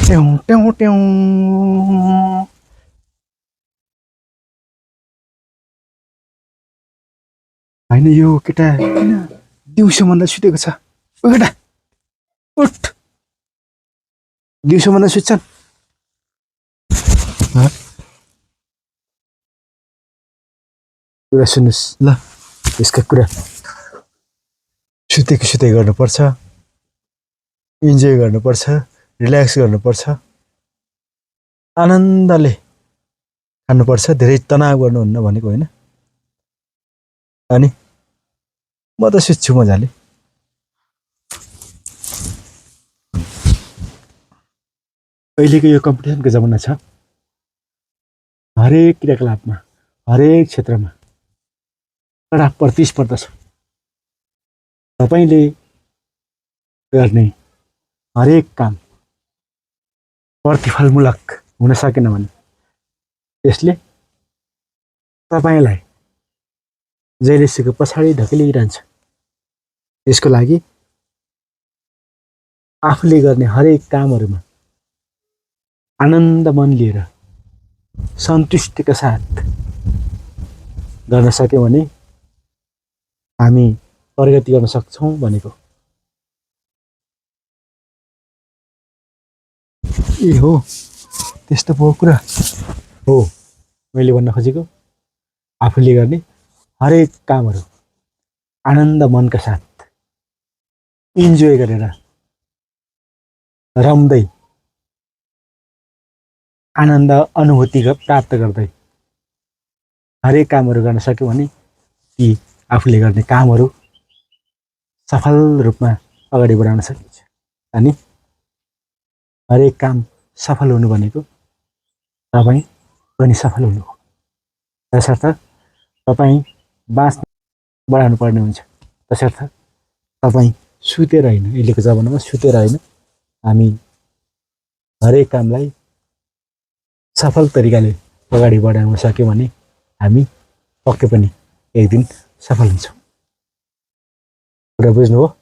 ट्याउ ट्याउ ट्याउ होइन यो केटा किन दिउँसोभन्दा सुतेको छ ओ केटा उठ दिउँसोभन्दा सुत्छन् कुरा सुन्नुहोस् ल यसका कुरा सुतेको सुते गर्नुपर्छ इन्जोय गर्नुपर्छ रिल्याक्स गर्नुपर्छ आनन्दले खानुपर्छ धेरै तनाव गर्नुहुन्न भनेको होइन अनि म त सुत्छु मजाले अहिलेको यो कम्पिटिसनको जमाना छ हरेक क्रियाकलापमा हरेक क्षेत्रमा कडा प्रतिस्पर्धा छ तपाईले गर्ने हरेक काम प्रतिफलमूलक हुन सकेन भने त्यसले तपाईलाई जहिलेसुकै पछाडि ढकेलिरहन्छ यसको लागि आफूले गर्ने हरेक कामहरुमा आनन्द मन लिएर सन्तुष्टिका साथ गर्न सक्यौं भने हामी प्रगति गर्न सक्छौं भनेको ए हो त्यस्तो पो कुरा हो मैले भन्न खोजेको आफूले गर्ने हरेक कामहरु आनन्द मनका साथ इन्जोय गरेर रम्दै आनन्द अनुभूति प्राप्त गर्दै हरेक कामहरु गर्न सक्यौं भने ती आफूले गर्ने कामहरु सफल रूपमा अगाडि बढाउन सकिन्छ अनि हरेक काम सफल हुनु भनेको तपाई पनि सफल हुनु हो त्यसर्थ तपाई बाँच्न बढाउनु पर्ने हुन्छ त्यसर्थ तपाई सुतेर हैन अहिलेको जमानामा सुतेर हैन हामी हरेक कामलाई सफल तरिकाले अगाडि बढाउन सक्यौं भने हामी पक्कै पनि एक दिन सफल हुन्छौं कुरा बुझ्नु हो